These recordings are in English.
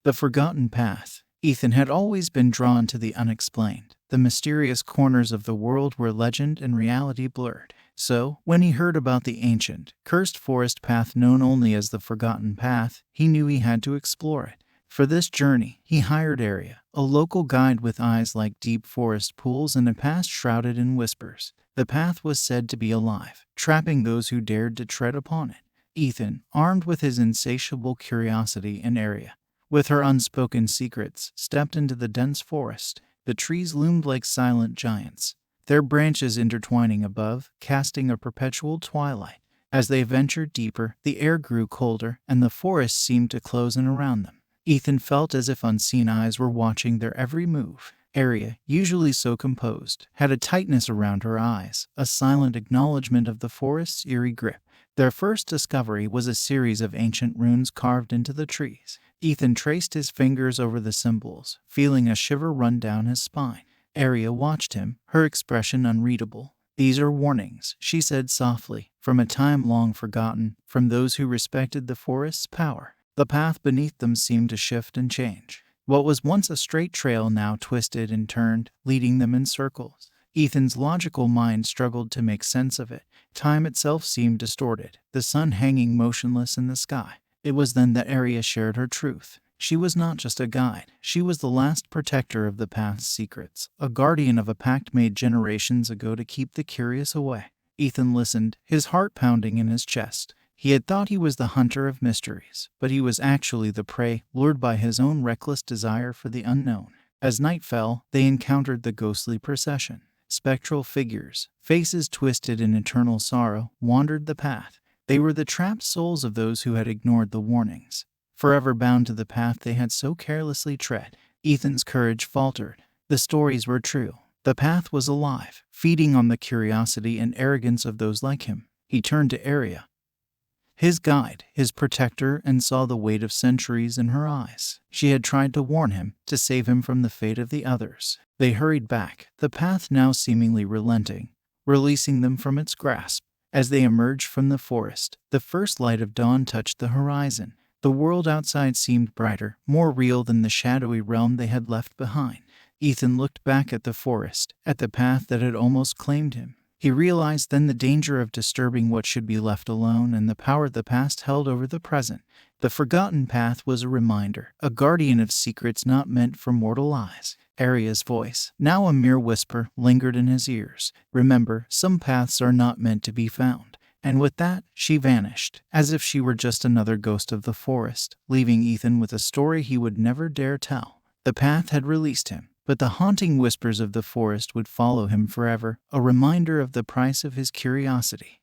The Forgotten Path. Ethan had always been drawn to the unexplained, the mysterious corners of the world where legend and reality blurred. So, when he heard about the ancient, cursed forest path known only as the Forgotten Path, he knew he had to explore it. For this journey, he hired Eerie, a local guide with eyes like deep forest pools and a past shrouded in whispers. The path was said to be alive, trapping those who dared to tread upon it. Ethan, armed with his insatiable curiosity and Eerie, with her unspoken secrets, stepped into the dense forest. The trees loomed like silent giants, their branches intertwining above, casting a perpetual twilight. As they ventured deeper, the air grew colder, and the forest seemed to close in around them. Ethan felt as if unseen eyes were watching their every move. Eerie, usually so composed, had a tightness around her eyes, a silent acknowledgement of the forest's eerie grip. Their first discovery was a series of ancient runes carved into the trees. Ethan traced his fingers over the symbols, feeling a shiver run down his spine. Eerie watched him, her expression unreadable. "These are warnings," she said softly, "from a time long forgotten, from those who respected the forest's power." The path beneath them seemed to shift and change. What was once a straight trail now twisted and turned, leading them in circles. Ethan's logical mind struggled to make sense of it. Time itself seemed distorted, the sun hanging motionless in the sky. It was then that Eerie shared her truth. She was not just a guide, she was the last protector of the path's secrets, a guardian of a pact made generations ago to keep the curious away. Ethan listened, his heart pounding in his chest. He had thought he was the hunter of mysteries, but he was actually the prey, lured by his own reckless desire for the unknown. As night fell, they encountered the ghostly procession. Spectral figures, faces twisted in eternal sorrow, wandered the path. They were the trapped souls of those who had ignored the warnings, forever bound to the path they had so carelessly tread. Ethan's courage faltered. The stories were true. The path was alive, feeding on the curiosity and arrogance of those like him. He turned to Eerie, his guide, his protector, and saw the weight of centuries in her eyes. She had tried to warn him, to save him from the fate of the others. They hurried back, the path now seemingly relenting, releasing them from its grasp. As they emerged from the forest, the first light of dawn touched the horizon. The world outside seemed brighter, more real than the shadowy realm they had left behind. Ethan looked back at the forest, at the path that had almost claimed him. He realized then the danger of disturbing what should be left alone and the power the past held over the present. The Forgotten Path was a reminder, a guardian of secrets not meant for mortal eyes. Eerie's voice, now a mere whisper, lingered in his ears. "Remember, some paths are not meant to be found." And with that, she vanished, as if she were just another ghost of the forest, leaving Ethan with a story he would never dare tell. The path had released him, but the haunting whispers of the forest would follow him forever, a reminder of the price of his curiosity.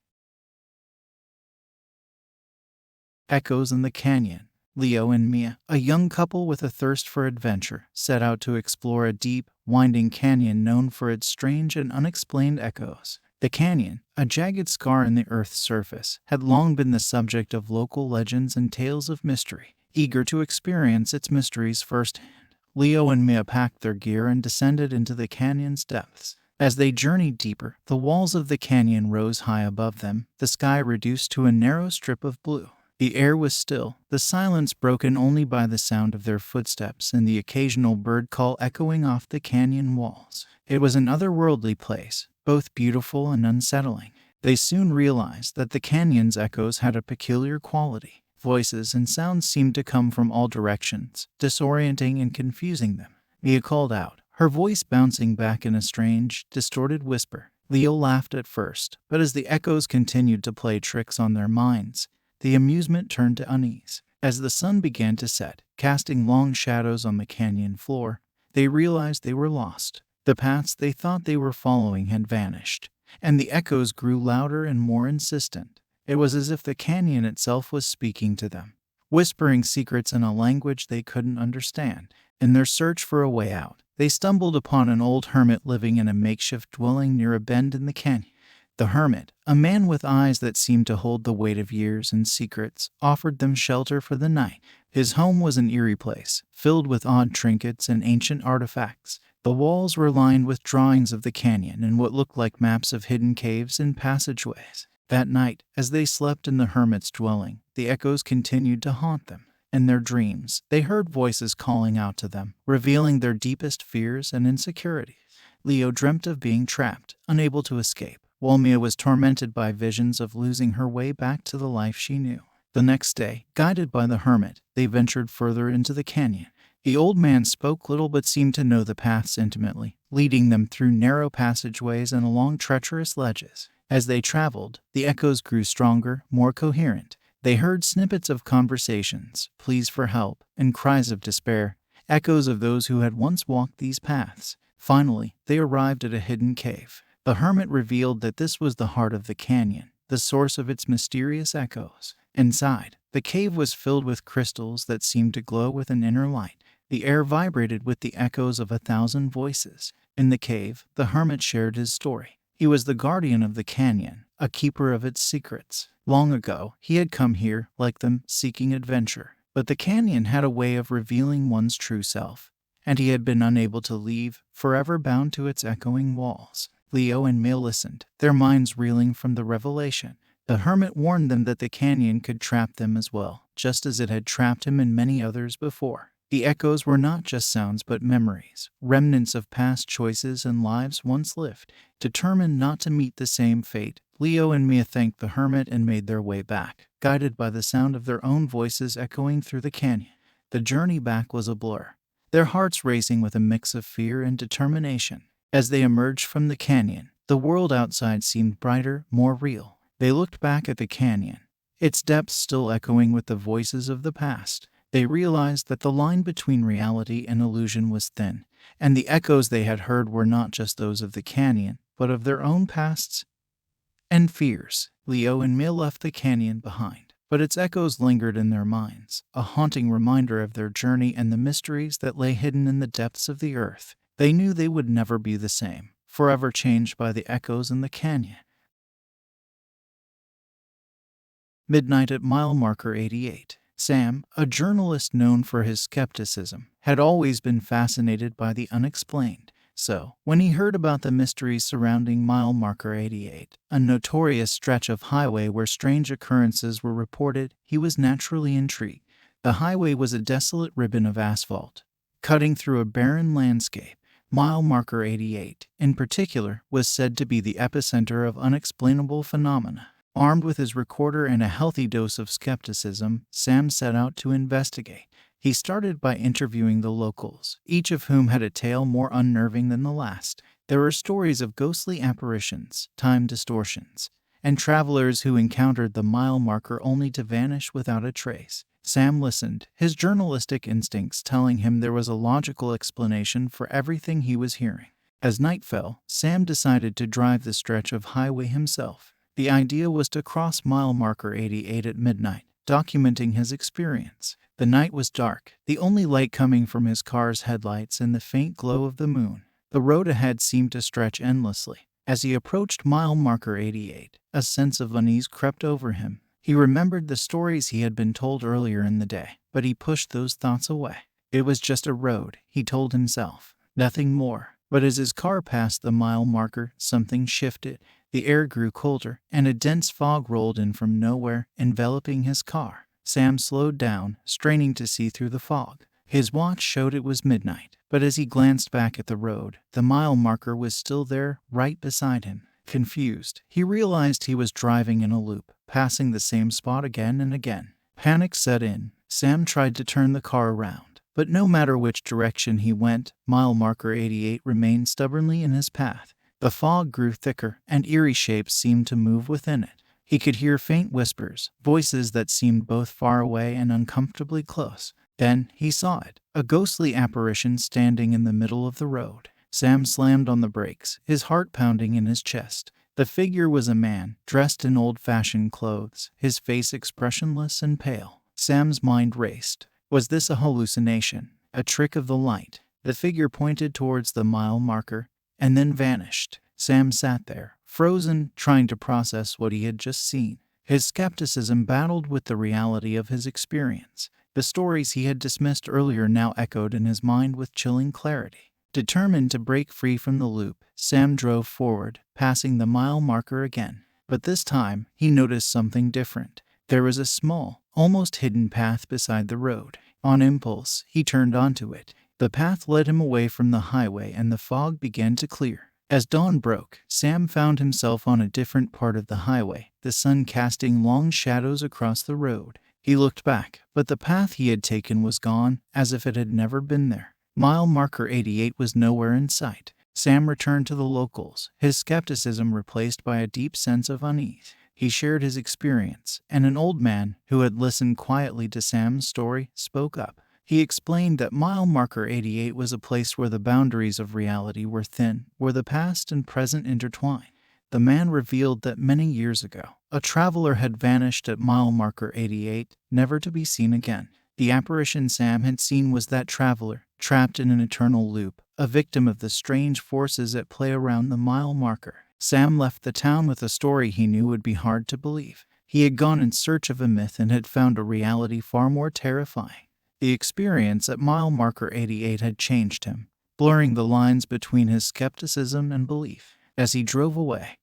Echoes in the Canyon. Leo and Mia, a young couple with a thirst for adventure, set out to explore a deep, winding canyon known for its strange and unexplained echoes. The canyon, a jagged scar in the Earth's surface, had long been the subject of local legends and tales of mystery. Eager to experience its mysteries firsthand, Leo and Mia packed their gear and descended into the canyon's depths. As they journeyed deeper, the walls of the canyon rose high above them, the sky reduced to a narrow strip of blue. The air was still, the silence broken only by the sound of their footsteps and the occasional bird call echoing off the canyon walls. It was an otherworldly place, both beautiful and unsettling. They soon realized that the canyon's echoes had a peculiar quality. Voices and sounds seemed to come from all directions, disorienting and confusing them. Mia called out, her voice bouncing back in a strange, distorted whisper. Leo laughed at first, but as the echoes continued to play tricks on their minds, the amusement turned to unease. As the sun began to set, casting long shadows on the canyon floor, they realized they were lost. The paths they thought they were following had vanished, and the echoes grew louder and more insistent. It was as if the canyon itself was speaking to them, whispering secrets in a language they couldn't understand. In their search for a way out, they stumbled upon an old hermit living in a makeshift dwelling near a bend in the canyon. The hermit, a man with eyes that seemed to hold the weight of years and secrets, offered them shelter for the night. His home was an eerie place, filled with odd trinkets and ancient artifacts. The walls were lined with drawings of the canyon and what looked like maps of hidden caves and passageways. That night, as they slept in the hermit's dwelling, the echoes continued to haunt them. In their dreams, they heard voices calling out to them, revealing their deepest fears and insecurities. Leo dreamt of being trapped, unable to escape, while Mia was tormented by visions of losing her way back to the life she knew. The next day, guided by the hermit, they ventured further into the canyon. The old man spoke little but seemed to know the paths intimately, leading them through narrow passageways and along treacherous ledges. As they traveled, the echoes grew stronger, more coherent. They heard snippets of conversations, pleas for help, and cries of despair, echoes of those who had once walked these paths. Finally, they arrived at a hidden cave. The hermit revealed that this was the heart of the canyon, the source of its mysterious echoes. Inside, the cave was filled with crystals that seemed to glow with an inner light. The air vibrated with the echoes of 1,000 voices. In the cave, the hermit shared his story. He was the guardian of the canyon, a keeper of its secrets. Long ago, he had come here, like them, seeking adventure. But the canyon had a way of revealing one's true self, and he had been unable to leave, forever bound to its echoing walls. Leo and Mia listened, their minds reeling from the revelation. The hermit warned them that the canyon could trap them as well, just as it had trapped him and many others before. The echoes were not just sounds but memories, remnants of past choices and lives once lived. Determined not to meet the same fate, Leo and Mia thanked the hermit and made their way back, guided by the sound of their own voices echoing through the canyon. The journey back was a blur, their hearts racing with a mix of fear and determination. As they emerged from the canyon, the world outside seemed brighter, more real. They looked back at the canyon, its depths still echoing with the voices of the past. They realized that the line between reality and illusion was thin, and the echoes they had heard were not just those of the canyon, but of their own pasts and fears. Leo and Mia left the canyon behind, but its echoes lingered in their minds, a haunting reminder of their journey and the mysteries that lay hidden in the depths of the earth. They knew they would never be the same, forever changed by the echoes in the canyon. Midnight at mile marker 88. Sam, a journalist known for his skepticism, had always been fascinated by the unexplained. So, when he heard about the mysteries surrounding mile marker 88, a notorious stretch of highway where strange occurrences were reported, he was naturally intrigued. The highway was a desolate ribbon of asphalt, cutting through a barren landscape. Mile marker 88, in particular, was said to be the epicenter of unexplainable phenomena. Armed with his recorder and a healthy dose of skepticism, Sam set out to investigate. He started by interviewing the locals, each of whom had a tale more unnerving than the last. There were stories of ghostly apparitions, time distortions, and travelers who encountered the mile marker only to vanish without a trace. Sam listened, his journalistic instincts telling him there was a logical explanation for everything he was hearing. As night fell, Sam decided to drive the stretch of highway himself. The idea was to cross mile marker 88 at midnight, documenting his experience. The night was dark, the only light coming from his car's headlights and the faint glow of the moon. The road ahead seemed to stretch endlessly. As he approached mile marker 88, a sense of unease crept over him. He remembered the stories he had been told earlier in the day, but he pushed those thoughts away. It was just a road, he told himself, nothing more. But as his car passed the mile marker, something shifted. The air grew colder, and a dense fog rolled in from nowhere, enveloping his car. Sam slowed down, straining to see through the fog. His watch showed it was midnight, but as he glanced back at the road, the mile marker was still there, right beside him. Confused, he realized he was driving in a loop, passing the same spot again and again. Panic set in. Sam tried to turn the car around, but no matter which direction he went, mile marker 88 remained stubbornly in his path. The fog grew thicker, and eerie shapes seemed to move within it. He could hear faint whispers, voices that seemed both far away and uncomfortably close. Then he saw it, a ghostly apparition standing in the middle of the road. Sam slammed on the brakes, his heart pounding in his chest. The figure was a man, dressed in old-fashioned clothes, his face expressionless and pale. Sam's mind raced. Was this a hallucination, a trick of the light? The figure pointed towards the mile marker, and then vanished. Sam sat there, frozen, trying to process what he had just seen. His skepticism battled with the reality of his experience. The stories he had dismissed earlier now echoed in his mind with chilling clarity. Determined to break free from the loop, Sam drove forward, passing the mile marker again. But this time, he noticed something different. There was a small, almost hidden path beside the road. On impulse, he turned onto it. The path led him away from the highway and the fog began to clear. As dawn broke, Sam found himself on a different part of the highway, the sun casting long shadows across the road. He looked back, but the path he had taken was gone, as if it had never been there. Mile marker 88 was nowhere in sight. Sam returned to the locals, his skepticism replaced by a deep sense of unease. He shared his experience, and an old man, who had listened quietly to Sam's story, spoke up. He explained that mile marker 88 was a place where the boundaries of reality were thin, where the past and present intertwined. The man revealed that many years ago, a traveler had vanished at mile marker 88, never to be seen again. The apparition Sam had seen was that traveler, trapped in an eternal loop, a victim of the strange forces at play around the mile marker. Sam left the town with a story he knew would be hard to believe. He had gone in search of a myth and had found a reality far more terrifying. The experience at mile marker 88 had changed him, blurring the lines between his skepticism and belief. As he drove away,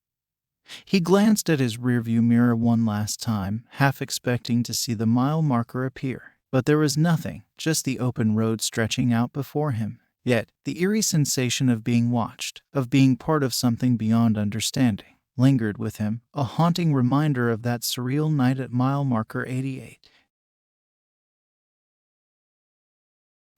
he glanced at his rearview mirror one last time, half expecting to see the mile marker appear. But there was nothing, just the open road stretching out before him. Yet, the eerie sensation of being watched, of being part of something beyond understanding, lingered with him, a haunting reminder of that surreal night at mile marker 88.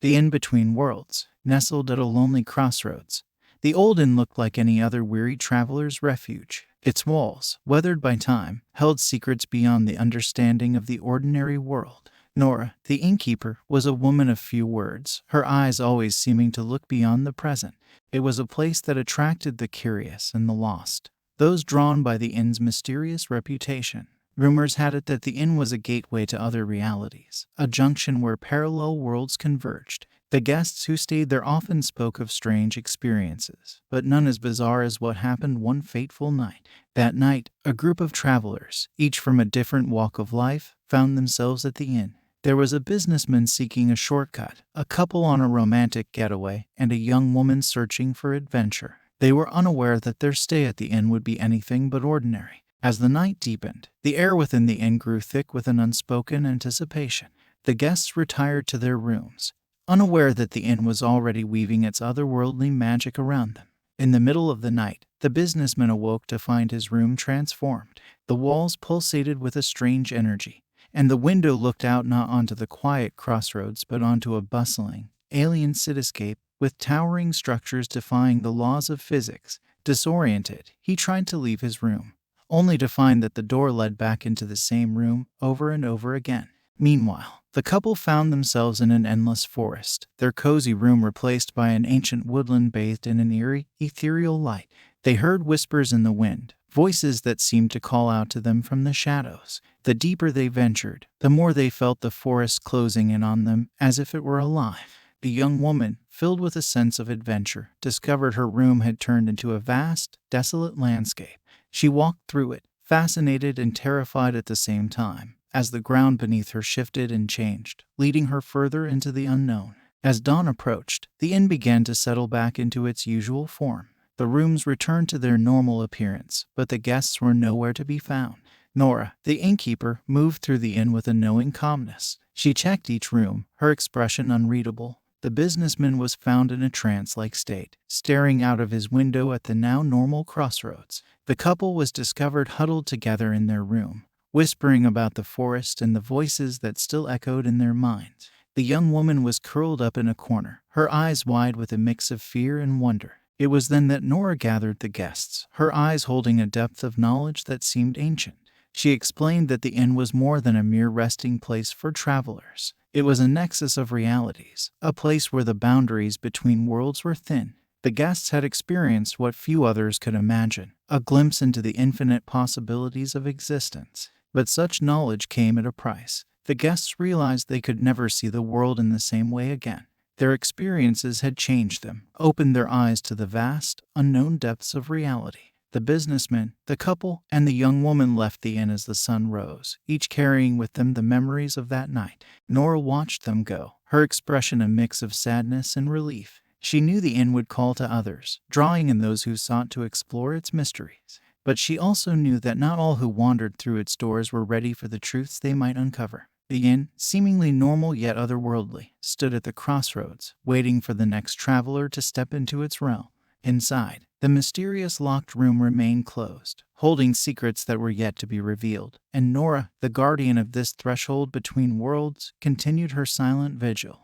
The inn between worlds, nestled at a lonely crossroads. The old inn looked like any other weary traveler's refuge. Its walls, weathered by time, held secrets beyond the understanding of the ordinary world. Nora, the innkeeper, was a woman of few words, her eyes always seeming to look beyond the present. It was a place that attracted the curious and the lost, those drawn by the inn's mysterious reputation. Rumors had it that the inn was a gateway to other realities, a junction where parallel worlds converged. The guests who stayed there often spoke of strange experiences, but none as bizarre as what happened one fateful night. That night, a group of travelers, each from a different walk of life, found themselves at the inn. There was a businessman seeking a shortcut, a couple on a romantic getaway, and a young woman searching for adventure. They were unaware that their stay at the inn would be anything but ordinary. As the night deepened, the air within the inn grew thick with an unspoken anticipation. The guests retired to their rooms, unaware that the inn was already weaving its otherworldly magic around them. In the middle of the night, the businessman awoke to find his room transformed. The walls pulsated with a strange energy, and the window looked out not onto the quiet crossroads but onto a bustling, alien cityscape with towering structures defying the laws of physics. Disoriented, he tried to leave his room, only to find that the door led back into the same room over and over again. Meanwhile, the couple found themselves in an endless forest, their cozy room replaced by an ancient woodland bathed in an eerie, ethereal light. They heard whispers in the wind, voices that seemed to call out to them from the shadows. The deeper they ventured, the more they felt the forest closing in on them as if it were alive. The young woman, filled with a sense of adventure, discovered her room had turned into a vast, desolate landscape. She walked through it, fascinated and terrified at the same time, as the ground beneath her shifted and changed, leading her further into the unknown. As dawn approached, the inn began to settle back into its usual form. The rooms returned to their normal appearance, but the guests were nowhere to be found. Nora, the innkeeper, moved through the inn with a knowing calmness. She checked each room, her expression unreadable. The businessman was found in a trance-like state, staring out of his window at the now normal crossroads. The couple was discovered huddled together in their room, whispering about the forest and the voices that still echoed in their minds. The young woman was curled up in a corner, her eyes wide with a mix of fear and wonder. It was then that Nora gathered the guests, her eyes holding a depth of knowledge that seemed ancient. She explained that the inn was more than a mere resting place for travelers. It was a nexus of realities, a place where the boundaries between worlds were thin. The guests had experienced what few others could imagine, a glimpse into the infinite possibilities of existence. But such knowledge came at a price. The guests realized they could never see the world in the same way again. Their experiences had changed them, opened their eyes to the vast, unknown depths of reality. The businessman, the couple, and the young woman left the inn as the sun rose, each carrying with them the memories of that night. Nora watched them go, her expression a mix of sadness and relief. She knew the inn would call to others, drawing in those who sought to explore its mysteries. But she also knew that not all who wandered through its doors were ready for the truths they might uncover. The inn, seemingly normal yet otherworldly, stood at the crossroads, waiting for the next traveler to step into its realm. Inside, the mysterious locked room remained closed, holding secrets that were yet to be revealed, and Nora, the guardian of this threshold between worlds, continued her silent vigil.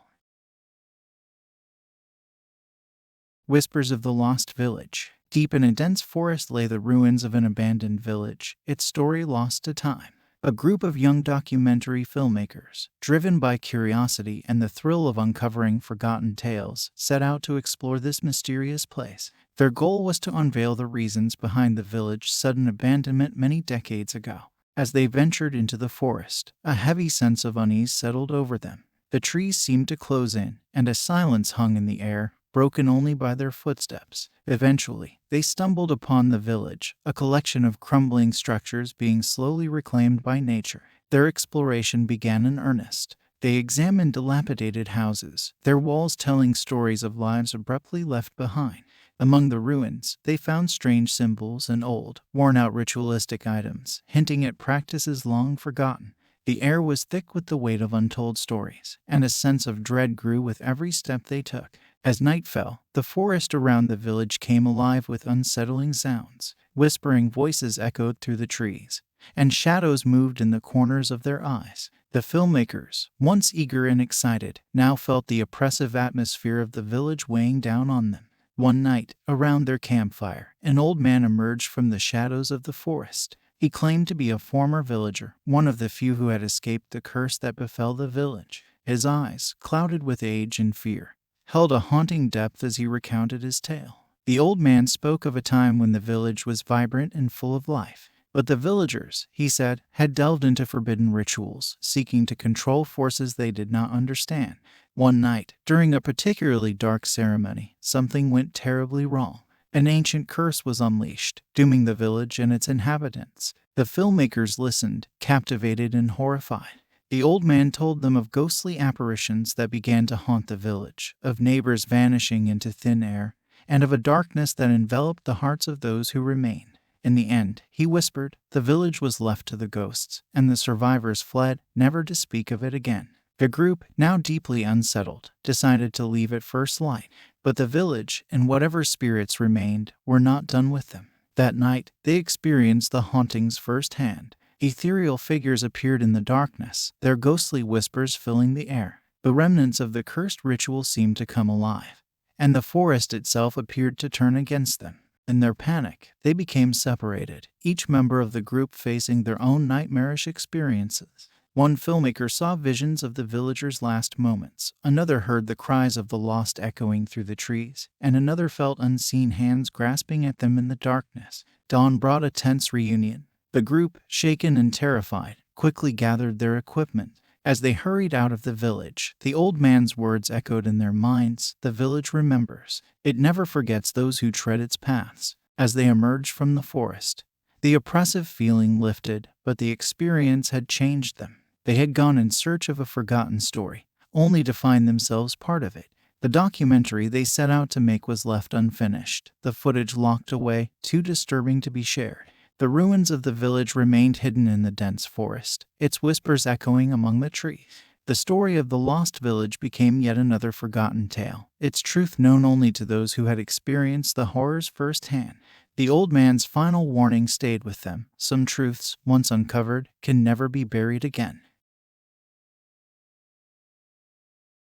Whispers of the Lost Village. Deep in a dense forest lay the ruins of an abandoned village, its story lost to time. A group of young documentary filmmakers, driven by curiosity and the thrill of uncovering forgotten tales, set out to explore this mysterious place. Their goal was to unveil the reasons behind the village's sudden abandonment many decades ago. As they ventured into the forest, a heavy sense of unease settled over them. The trees seemed to close in, and a silence hung in the air, broken only by their footsteps. Eventually, they stumbled upon the village, a collection of crumbling structures being slowly reclaimed by nature. Their exploration began in earnest. They examined dilapidated houses, their walls telling stories of lives abruptly left behind. Among the ruins, they found strange symbols and old, worn-out ritualistic items, hinting at practices long forgotten. The air was thick with the weight of untold stories, and a sense of dread grew with every step they took. As night fell, the forest around the village came alive with unsettling sounds. Whispering voices echoed through the trees, and shadows moved in the corners of their eyes. The filmmakers, once eager and excited, now felt the oppressive atmosphere of the village weighing down on them. One night, around their campfire, an old man emerged from the shadows of the forest. He claimed to be a former villager, one of the few who had escaped the curse that befell the village. His eyes, clouded with age and fear, held a haunting depth as he recounted his tale. The old man spoke of a time when the village was vibrant and full of life. But the villagers, he said, had delved into forbidden rituals, seeking to control forces they did not understand. One night, during a particularly dark ceremony, something went terribly wrong. An ancient curse was unleashed, dooming the village and its inhabitants. The filmmakers listened, captivated and horrified. The old man told them of ghostly apparitions that began to haunt the village, of neighbors vanishing into thin air, and of a darkness that enveloped the hearts of those who remained. In the end, he whispered, the village was left to the ghosts, and the survivors fled, never to speak of it again. The group, now deeply unsettled, decided to leave at first light, but the village, and whatever spirits remained, were not done with them. That night, they experienced the hauntings firsthand. Ethereal figures appeared in the darkness, their ghostly whispers filling the air. The remnants of the cursed ritual seemed to come alive, and the forest itself appeared to turn against them. In their panic, they became separated, each member of the group facing their own nightmarish experiences. One filmmaker saw visions of the villagers' last moments, another heard the cries of the lost echoing through the trees, and another felt unseen hands grasping at them in the darkness. Dawn brought a tense reunion. The group, shaken and terrified, quickly gathered their equipment. As they hurried out of the village, the old man's words echoed in their minds, the village remembers. It never forgets those who tread its paths. As they emerged from the forest, the oppressive feeling lifted, but the experience had changed them. They had gone in search of a forgotten story, only to find themselves part of it. The documentary they set out to make was left unfinished, the footage locked away, too disturbing to be shared. The ruins of the village remained hidden in the dense forest, its whispers echoing among the trees. The story of the lost village became yet another forgotten tale, its truth known only to those who had experienced the horrors firsthand. The old man's final warning stayed with them. Some truths, once uncovered, can never be buried again.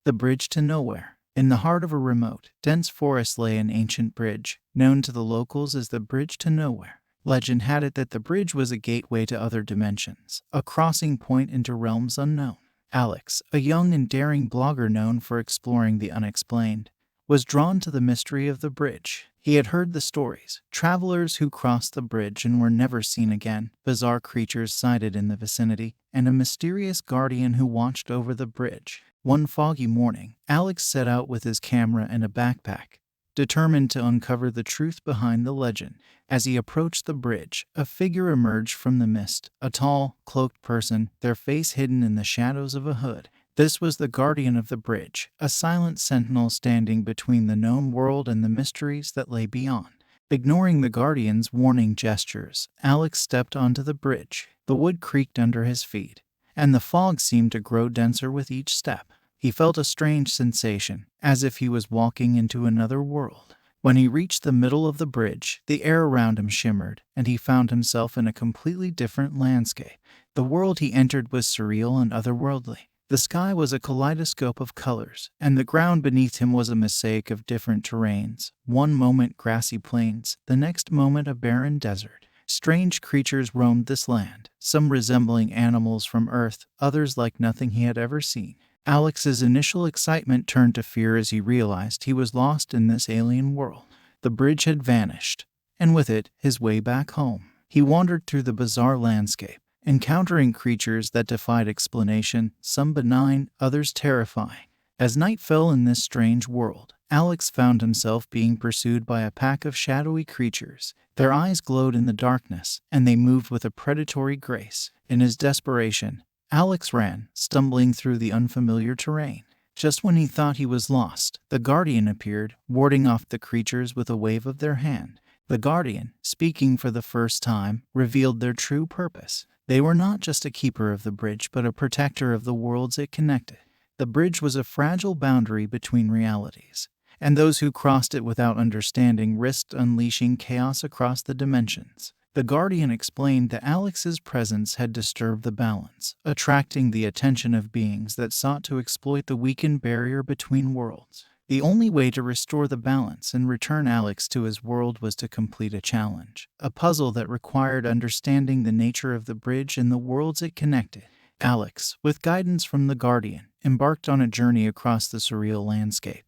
The Bridge to Nowhere. In the heart of a remote, dense forest lay an ancient bridge, known to the locals as the Bridge to Nowhere. Legend had it that the bridge was a gateway to other dimensions, a crossing point into realms unknown. Alex, a young and daring blogger known for exploring the unexplained, was drawn to the mystery of the bridge. He had heard the stories, travelers who crossed the bridge and were never seen again, bizarre creatures sighted in the vicinity, and a mysterious guardian who watched over the bridge. One foggy morning, Alex set out with his camera and a backpack, determined to uncover the truth behind the legend. As he approached the bridge, a figure emerged from the mist, a tall, cloaked person, their face hidden in the shadows of a hood. This was the guardian of the bridge, a silent sentinel standing between the known world and the mysteries that lay beyond. Ignoring the guardian's warning gestures, Alex stepped onto the bridge. The wood creaked under his feet, and the fog seemed to grow denser with each step. He felt a strange sensation, as if he was walking into another world. When he reached the middle of the bridge, the air around him shimmered, and he found himself in a completely different landscape. The world he entered was surreal and otherworldly. The sky was a kaleidoscope of colors, and the ground beneath him was a mosaic of different terrains. One moment grassy plains, the next moment a barren desert. Strange creatures roamed this land, some resembling animals from Earth, others like nothing he had ever seen. Alex's initial excitement turned to fear as he realized he was lost in this alien world. The bridge had vanished, and with it, his way back home. He wandered through the bizarre landscape, encountering creatures that defied explanation, some benign, others terrifying. As night fell in this strange world, Alex found himself being pursued by a pack of shadowy creatures. Their eyes glowed in the darkness, and they moved with a predatory grace. In his desperation, Alex ran, stumbling through the unfamiliar terrain. Just when he thought he was lost, the Guardian appeared, warding off the creatures with a wave of their hand. The Guardian, speaking for the first time, revealed their true purpose. They were not just a keeper of the bridge, but a protector of the worlds it connected. The bridge was a fragile boundary between realities, and those who crossed it without understanding risked unleashing chaos across the dimensions. The Guardian explained that Alex's presence had disturbed the balance, attracting the attention of beings that sought to exploit the weakened barrier between worlds. The only way to restore the balance and return Alex to his world was to complete a challenge, a puzzle that required understanding the nature of the bridge and the worlds it connected. Alex, with guidance from the Guardian, embarked on a journey across the surreal landscape,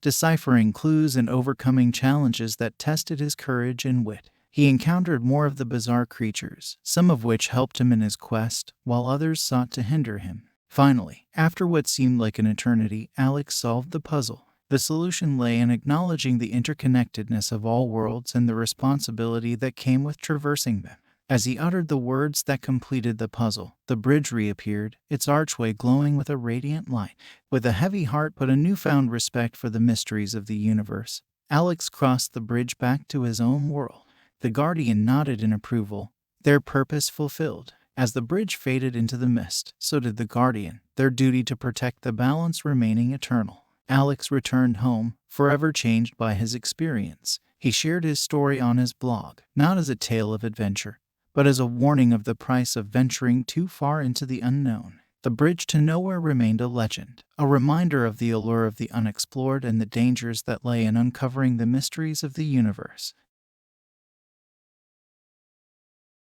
deciphering clues and overcoming challenges that tested his courage and wit. He encountered more of the bizarre creatures, some of which helped him in his quest, while others sought to hinder him. Finally, after what seemed like an eternity, Alex solved the puzzle. The solution lay in acknowledging the interconnectedness of all worlds and the responsibility that came with traversing them. As he uttered the words that completed the puzzle, the bridge reappeared, its archway glowing with a radiant light. With a heavy heart but a newfound respect for the mysteries of the universe, Alex crossed the bridge back to his own world. The Guardian nodded in approval, their purpose fulfilled. As the bridge faded into the mist, so did the Guardian, their duty to protect the balance remaining eternal. Alex returned home, forever changed by his experience. He shared his story on his blog, not as a tale of adventure, but as a warning of the price of venturing too far into the unknown. The bridge to nowhere remained a legend, a reminder of the allure of the unexplored and the dangers that lay in uncovering the mysteries of the universe.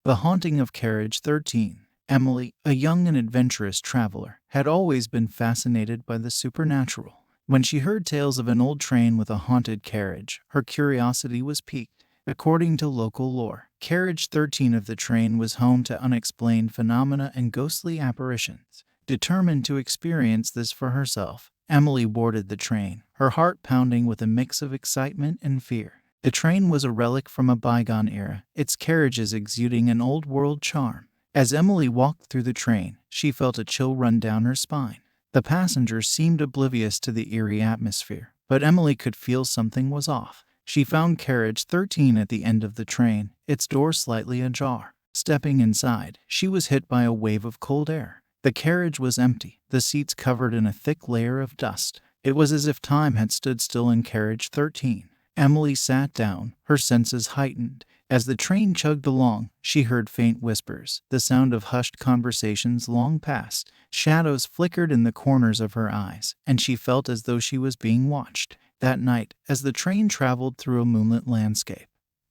The Haunting of Carriage 13. Emily, a young and adventurous traveler, had always been fascinated by the supernatural. When she heard tales of an old train with a haunted carriage, her curiosity was piqued. According to local lore, Carriage 13 of the train was home to unexplained phenomena and ghostly apparitions. Determined to experience this for herself, Emily boarded the train, her heart pounding with a mix of excitement and fear. The train was a relic from a bygone era, its carriages exuding an old-world charm. As Emily walked through the train, she felt a chill run down her spine. The passengers seemed oblivious to the eerie atmosphere, but Emily could feel something was off. She found Carriage 13 at the end of the train, its door slightly ajar. Stepping inside, she was hit by a wave of cold air. The carriage was empty, the seats covered in a thick layer of dust. It was as if time had stood still in Carriage 13. Emily sat down, her senses heightened. As the train chugged along, she heard faint whispers, the sound of hushed conversations long past. Shadows flickered in the corners of her eyes, and she felt as though she was being watched. That night, as the train traveled through a moonlit landscape,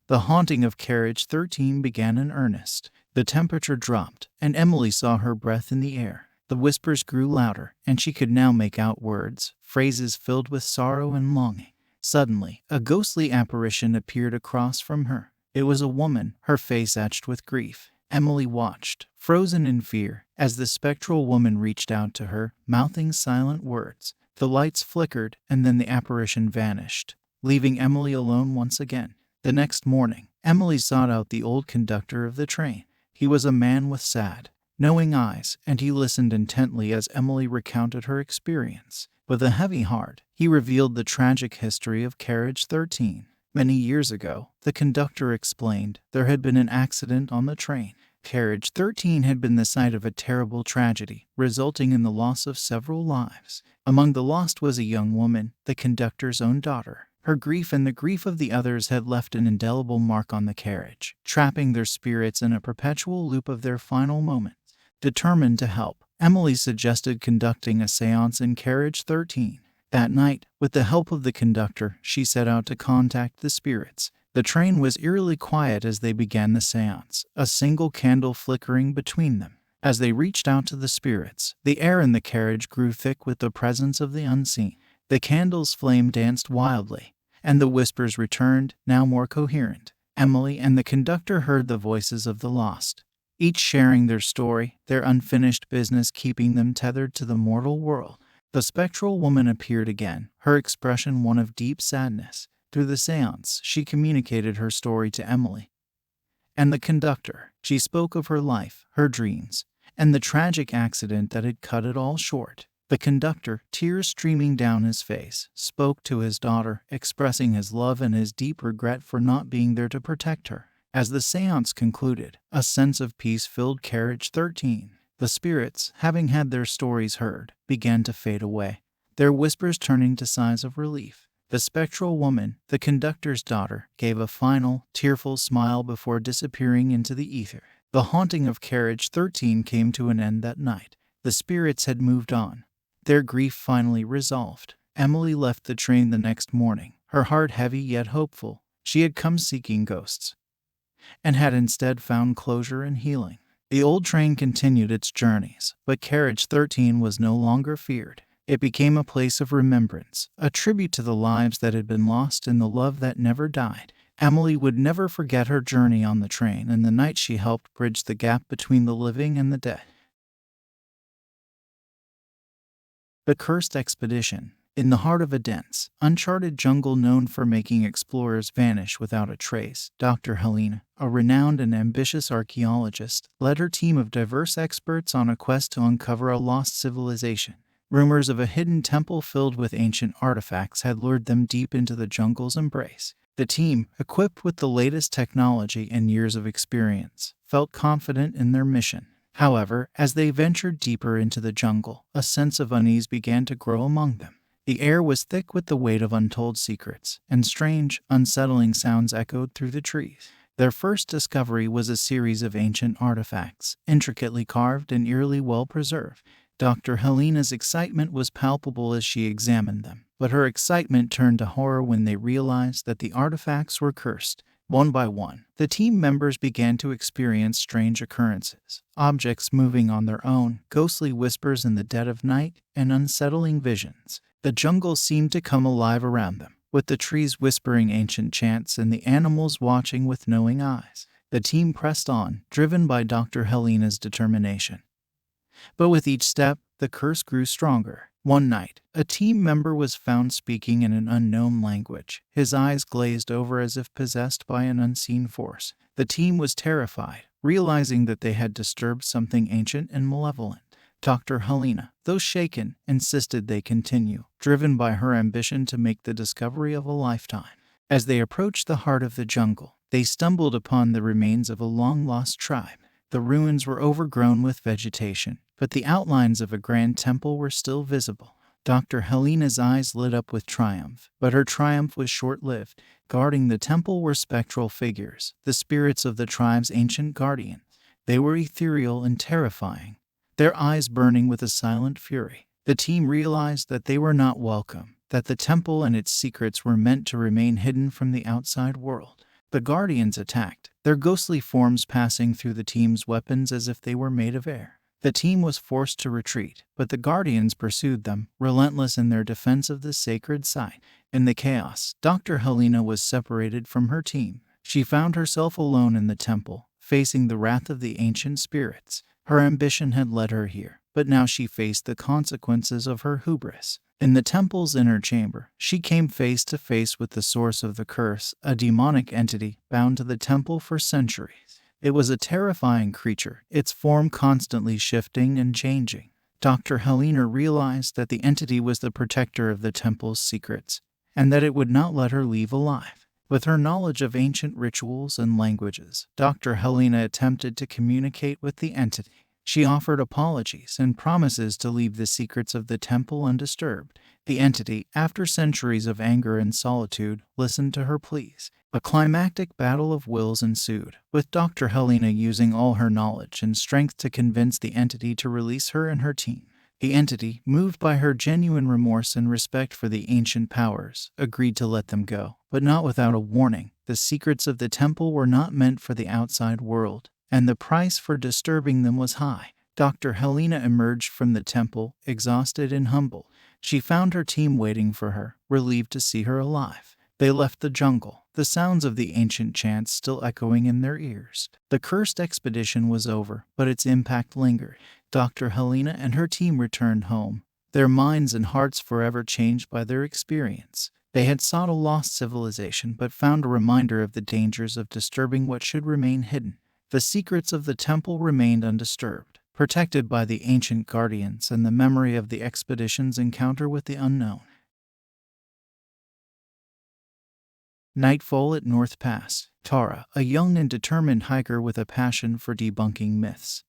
the haunting of Carriage 13 began in earnest. The temperature dropped, and Emily saw her breath in the air. The whispers grew louder, and she could now make out words, phrases filled with sorrow and longing. Suddenly, a ghostly apparition appeared across from her. It was a woman, her face etched with grief. Emily watched, frozen in fear, as the spectral woman reached out to her, mouthing silent words. The lights flickered, and then the apparition vanished, leaving Emily alone once again. The next morning, Emily sought out the old conductor of the train. He was a man with sad, knowing eyes, and he listened intently as Emily recounted her experience. With a heavy heart, he revealed the tragic history of Carriage 13. Many years ago, the conductor explained, there had been an accident on the train. Carriage 13 had been the site of a terrible tragedy, resulting in the loss of several lives. Among the lost was a young woman, the conductor's own daughter. Her grief and the grief of the others had left an indelible mark on the carriage, trapping their spirits in a perpetual loop of their final moments. Determined to help, Emily suggested conducting a seance in Carriage 13. That night, with the help of the conductor, she set out to contact the spirits. The train was eerily quiet as they began the seance, a single candle flickering between them. As they reached out to the spirits, the air in the carriage grew thick with the presence of the unseen. The candle's flame danced wildly, and the whispers returned, now more coherent. Emily and the conductor heard the voices of the lost, each sharing their story, their unfinished business keeping them tethered to the mortal world. The spectral woman appeared again, her expression one of deep sadness. Through the seance, she communicated her story to Emily and the conductor. She spoke of her life, her dreams, and the tragic accident that had cut it all short. The conductor, tears streaming down his face, spoke to his daughter, expressing his love and his deep regret for not being there to protect her. As the seance concluded, a sense of peace filled Carriage 13. The spirits, having had their stories heard, began to fade away, their whispers turning to sighs of relief. The spectral woman, the conductor's daughter, gave a final, tearful smile before disappearing into the ether. The haunting of Carriage 13 came to an end that night. The spirits had moved on, their grief finally resolved. Emily left the train the next morning, her heart heavy yet hopeful. She had come seeking ghosts, and had instead found closure and healing. The old train continued its journeys, but Carriage 13 was no longer feared. It became a place of remembrance, a tribute to the lives that had been lost and the love that never died. Emily would never forget her journey on the train and the night she helped bridge the gap between the living and the dead. The Cursed Expedition. In the heart of a dense, uncharted jungle known for making explorers vanish without a trace, Dr. Helena, a renowned and ambitious archaeologist, led her team of diverse experts on a quest to uncover a lost civilization. Rumors of a hidden temple filled with ancient artifacts had lured them deep into the jungle's embrace. The team, equipped with the latest technology and years of experience, felt confident in their mission. However, as they ventured deeper into the jungle, a sense of unease began to grow among them. The air was thick with the weight of untold secrets, and strange, unsettling sounds echoed through the trees. Their first discovery was a series of ancient artifacts, intricately carved and eerily well preserved. Dr. Helena's excitement was palpable as she examined them, but her excitement turned to horror when they realized that the artifacts were cursed. One by one, the team members began to experience strange occurrences, objects moving on their own, ghostly whispers in the dead of night, and unsettling visions. The jungle seemed to come alive around them, with the trees whispering ancient chants and the animals watching with knowing eyes. The team pressed on, driven by Dr. Helena's determination. But with each step, the curse grew stronger. One night, a team member was found speaking in an unknown language, his eyes glazed over as if possessed by an unseen force. The team was terrified, realizing that they had disturbed something ancient and malevolent. Dr. Helena, though shaken, insisted they continue, driven by her ambition to make the discovery of a lifetime. As they approached the heart of the jungle, they stumbled upon the remains of a long-lost tribe. The ruins were overgrown with vegetation, but the outlines of a grand temple were still visible. Dr. Helena's eyes lit up with triumph, but her triumph was short-lived. Guarding the temple were spectral figures, the spirits of the tribe's ancient guardians. They were ethereal and terrifying, their eyes burning with a silent fury. The team realized that they were not welcome, that the temple and its secrets were meant to remain hidden from the outside world. The guardians attacked, their ghostly forms passing through the team's weapons as if they were made of air. The team was forced to retreat, but the guardians pursued them, relentless in their defense of the sacred site. In the chaos, Dr. Helena was separated from her team. She found herself alone in the temple, facing the wrath of the ancient spirits. Her ambition had led her here, but now she faced the consequences of her hubris. In the temple's inner chamber, she came face to face with the source of the curse, a demonic entity bound to the temple for centuries. It was a terrifying creature, its form constantly shifting and changing. Dr. Helena realized that the entity was the protector of the temple's secrets, and that it would not let her leave alive. With her knowledge of ancient rituals and languages, Dr. Helena attempted to communicate with the entity. She offered apologies and promises to leave the secrets of the temple undisturbed. The entity, after centuries of anger and solitude, listened to her pleas. A climactic battle of wills ensued, with Dr. Helena using all her knowledge and strength to convince the entity to release her and her team. The entity, moved by her genuine remorse and respect for the ancient powers, agreed to let them go, but not without a warning. The secrets of the temple were not meant for the outside world, and the price for disturbing them was high. Dr. Helena emerged from the temple, exhausted and humble. She found her team waiting for her, relieved to see her alive. They left the jungle, the sounds of the ancient chants still echoing in their ears. The cursed expedition was over, but its impact lingered. Dr. Helena and her team returned home, their minds and hearts forever changed by their experience. They had sought a lost civilization but found a reminder of the dangers of disturbing what should remain hidden. The secrets of the temple remained undisturbed, protected by the ancient guardians and the memory of the expedition's encounter with the unknown. Nightfall at North Pass. Tara, a young and determined hiker with a passion for debunking myths,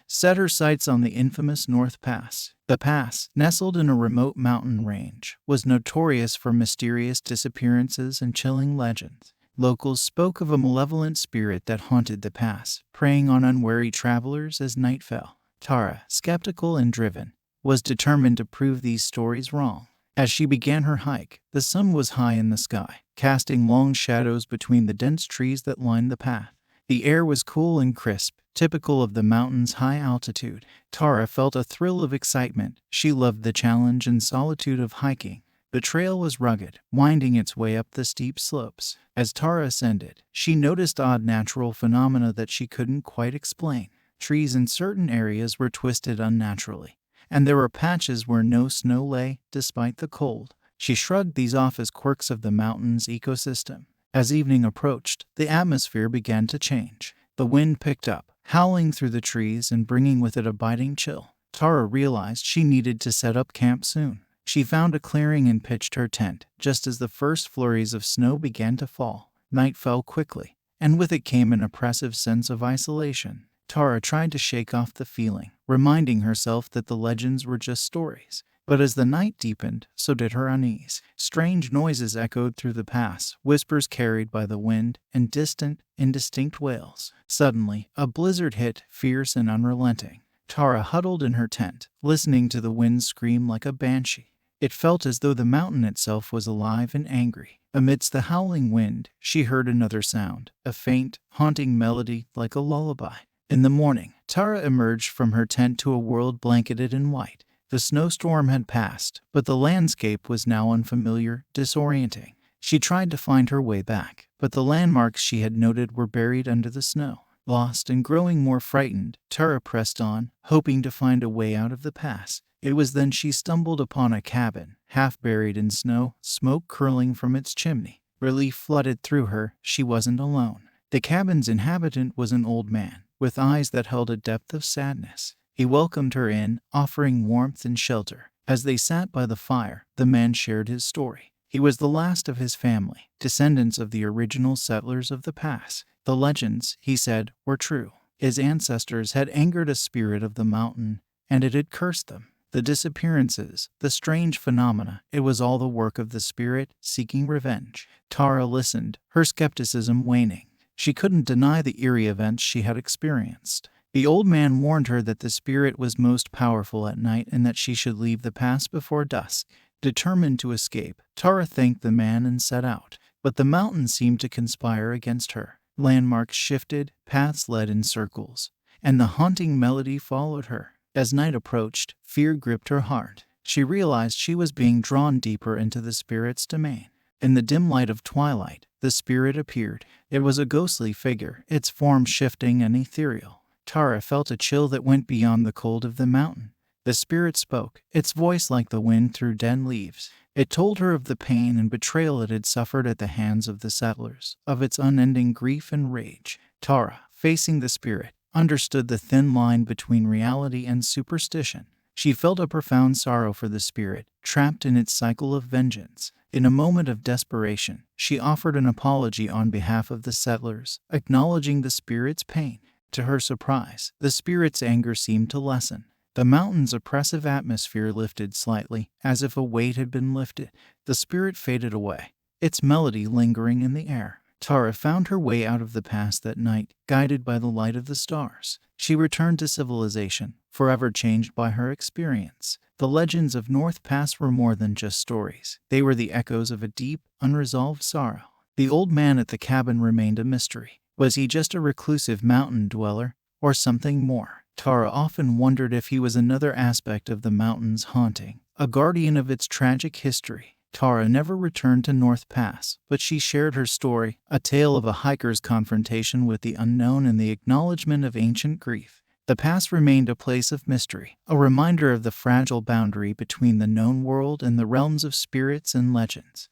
set her sights on the infamous North Pass. The pass, nestled in a remote mountain range, was notorious for mysterious disappearances and chilling legends. Locals spoke of a malevolent spirit that haunted the pass, preying on unwary travelers as night fell. Tara, skeptical and driven, was determined to prove these stories wrong. As she began her hike, the sun was high in the sky, casting long shadows between the dense trees that lined the path. The air was cool and crisp, typical of the mountain's high altitude. Tara felt a thrill of excitement. She loved the challenge and solitude of hiking. The trail was rugged, winding its way up the steep slopes. As Tara ascended, she noticed odd natural phenomena that she couldn't quite explain. Trees in certain areas were twisted unnaturally, and there were patches where no snow lay, despite the cold. She shrugged these off as quirks of the mountain's ecosystem. As evening approached, the atmosphere began to change. The wind picked up, howling through the trees and bringing with it a biting chill. Tara realized she needed to set up camp soon. She found a clearing and pitched her tent, just as the first flurries of snow began to fall. Night fell quickly, and with it came an oppressive sense of isolation. Tara tried to shake off the feeling, reminding herself that the legends were just stories. But as the night deepened, so did her unease. Strange noises echoed through the pass, whispers carried by the wind, and distant, indistinct wails. Suddenly, a blizzard hit, fierce and unrelenting. Tara huddled in her tent, listening to the wind scream like a banshee. It felt as though the mountain itself was alive and angry. Amidst the howling wind, she heard another sound, a faint, haunting melody like a lullaby. In the morning, Tara emerged from her tent to a world blanketed in white. The snowstorm had passed, but the landscape was now unfamiliar, disorienting. She tried to find her way back, but the landmarks she had noted were buried under the snow. Lost and growing more frightened, Tara pressed on, hoping to find a way out of the pass. It was then she stumbled upon a cabin, half buried in snow, smoke curling from its chimney. Relief flooded through her. She wasn't alone. The cabin's inhabitant was an old man, with eyes that held a depth of sadness. He welcomed her in, offering warmth and shelter. As they sat by the fire, the man shared his story. He was the last of his family, descendants of the original settlers of the pass. The legends, he said, were true. His ancestors had angered a spirit of the mountain, and it had cursed them. The disappearances, the strange phenomena, it was all the work of the spirit seeking revenge. Tara listened, her skepticism waning. She couldn't deny the eerie events she had experienced. The old man warned her that the spirit was most powerful at night and that she should leave the pass before dusk. Determined to escape, Tara thanked the man and set out. But the mountain seemed to conspire against her. Landmarks shifted, paths led in circles, and the haunting melody followed her. As night approached, fear gripped her heart. She realized she was being drawn deeper into the spirit's domain. In the dim light of twilight, the spirit appeared. It was a ghostly figure, its form shifting and ethereal. Tara felt a chill that went beyond the cold of the mountain. The spirit spoke, its voice like the wind through dead leaves. It told her of the pain and betrayal it had suffered at the hands of the settlers, of its unending grief and rage. Tara, facing the spirit, understood the thin line between reality and superstition. She felt a profound sorrow for the spirit, trapped in its cycle of vengeance. In a moment of desperation, she offered an apology on behalf of the settlers, acknowledging the spirit's pain. To her surprise, the spirit's anger seemed to lessen. The mountain's oppressive atmosphere lifted slightly, as if a weight had been lifted. The spirit faded away, its melody lingering in the air. Tara found her way out of the past that night, guided by the light of the stars. She returned to civilization, forever changed by her experience. The legends of North Pass were more than just stories. They were the echoes of a deep, unresolved sorrow. The old man at the cabin remained a mystery. Was he just a reclusive mountain dweller, or something more? Tara often wondered if he was another aspect of the mountain's haunting, a guardian of its tragic history. Tara never returned to North Pass, but she shared her story, a tale of a hiker's confrontation with the unknown and the acknowledgement of ancient grief. The pass remained a place of mystery, a reminder of the fragile boundary between the known world and the realms of spirits and legends.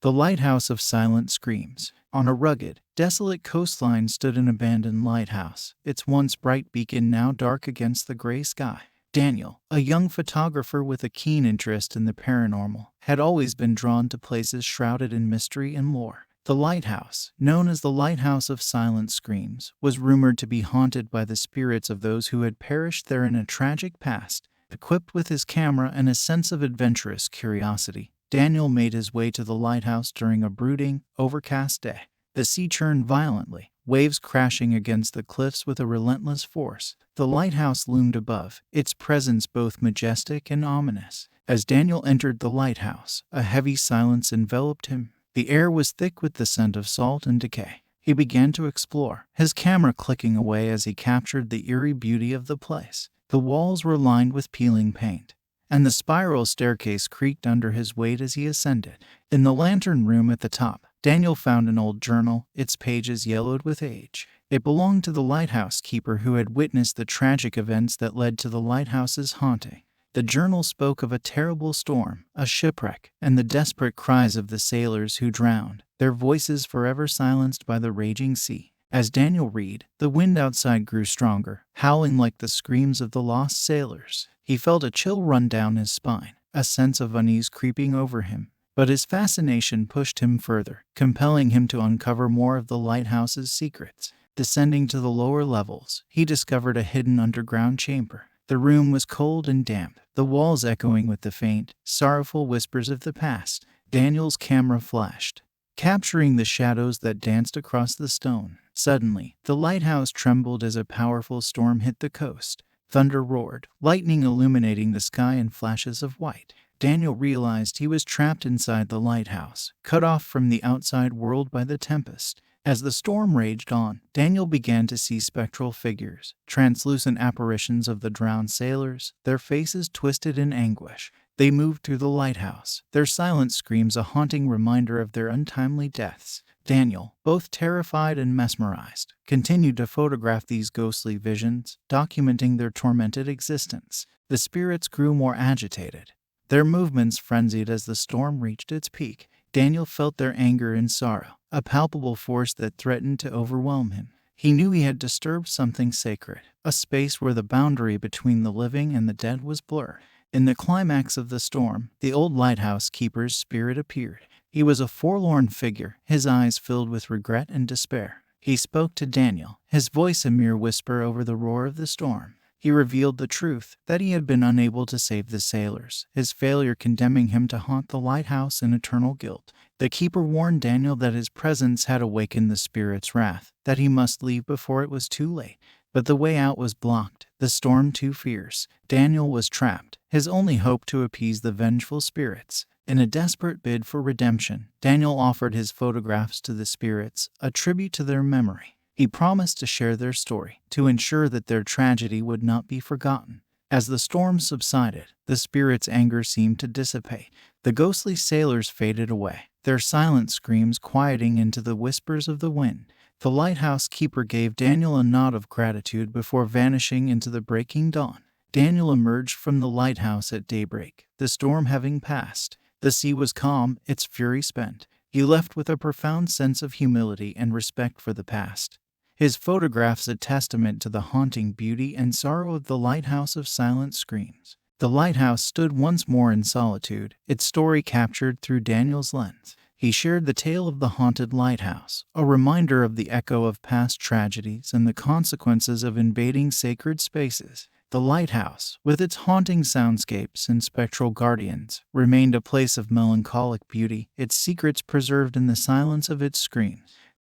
The Lighthouse of Silent Screams. On a rugged, desolate coastline stood an abandoned lighthouse, its once bright beacon now dark against the gray sky. Daniel, a young photographer with a keen interest in the paranormal, had always been drawn to places shrouded in mystery and lore. The lighthouse, known as the Lighthouse of Silent Screams, was rumored to be haunted by the spirits of those who had perished there in a tragic past. Equipped with his camera and a sense of adventurous curiosity, Daniel made his way to the lighthouse during a brooding, overcast day. The sea churned violently, waves crashing against the cliffs with a relentless force. The lighthouse loomed above, its presence both majestic and ominous. As Daniel entered the lighthouse, a heavy silence enveloped him. The air was thick with the scent of salt and decay. He began to explore, his camera clicking away as he captured the eerie beauty of the place. The walls were lined with peeling paint, and the spiral staircase creaked under his weight as he ascended. In the lantern room at the top, Daniel found an old journal, its pages yellowed with age. It belonged to the lighthouse keeper who had witnessed the tragic events that led to the lighthouse's haunting. The journal spoke of a terrible storm, a shipwreck, and the desperate cries of the sailors who drowned, their voices forever silenced by the raging sea. As Daniel read, the wind outside grew stronger, howling like the screams of the lost sailors. He felt a chill run down his spine, a sense of unease creeping over him. But his fascination pushed him further, compelling him to uncover more of the lighthouse's secrets. Descending to the lower levels, he discovered a hidden underground chamber. The room was cold and damp, the walls echoing with the faint, sorrowful whispers of the past. Daniel's camera flashed, capturing the shadows that danced across the stone. Suddenly, the lighthouse trembled as a powerful storm hit the coast. Thunder roared, lightning illuminating the sky in flashes of white. Daniel realized he was trapped inside the lighthouse, cut off from the outside world by the tempest. As the storm raged on, Daniel began to see spectral figures, translucent apparitions of the drowned sailors, their faces twisted in anguish. They moved through the lighthouse, their silent screams a haunting reminder of their untimely deaths. Daniel, both terrified and mesmerized, continued to photograph these ghostly visions, documenting their tormented existence. The spirits grew more agitated, their movements frenzied as the storm reached its peak. Daniel felt their anger and sorrow, a palpable force that threatened to overwhelm him. He knew he had disturbed something sacred, a space where the boundary between the living and the dead was blurred. In the climax of the storm, the old lighthouse keeper's spirit appeared. He was a forlorn figure, his eyes filled with regret and despair. He spoke to Daniel, his voice a mere whisper over the roar of the storm. He revealed the truth, that he had been unable to save the sailors, his failure condemning him to haunt the lighthouse in eternal guilt. The keeper warned Daniel that his presence had awakened the spirit's wrath, that he must leave before it was too late. But the way out was blocked, the storm too fierce. Daniel was trapped, his only hope to appease the vengeful spirits. In a desperate bid for redemption, Daniel offered his photographs to the spirits, a tribute to their memory. He promised to share their story, to ensure that their tragedy would not be forgotten. As the storm subsided, the spirits' anger seemed to dissipate. The ghostly sailors faded away, their silent screams quieting into the whispers of the wind. The lighthouse keeper gave Daniel a nod of gratitude before vanishing into the breaking dawn. Daniel emerged from the lighthouse at daybreak, the storm having passed. The sea was calm, its fury spent. He left with a profound sense of humility and respect for the past. His photographs a testament to the haunting beauty and sorrow of the Lighthouse of Silent Screams. The lighthouse stood once more in solitude, its story captured through Daniel's lens. He shared the tale of the haunted lighthouse, a reminder of the echo of past tragedies and the consequences of invading sacred spaces. The lighthouse, with its haunting soundscapes and spectral guardians, remained a place of melancholic beauty, its secrets preserved in the silence of its screams.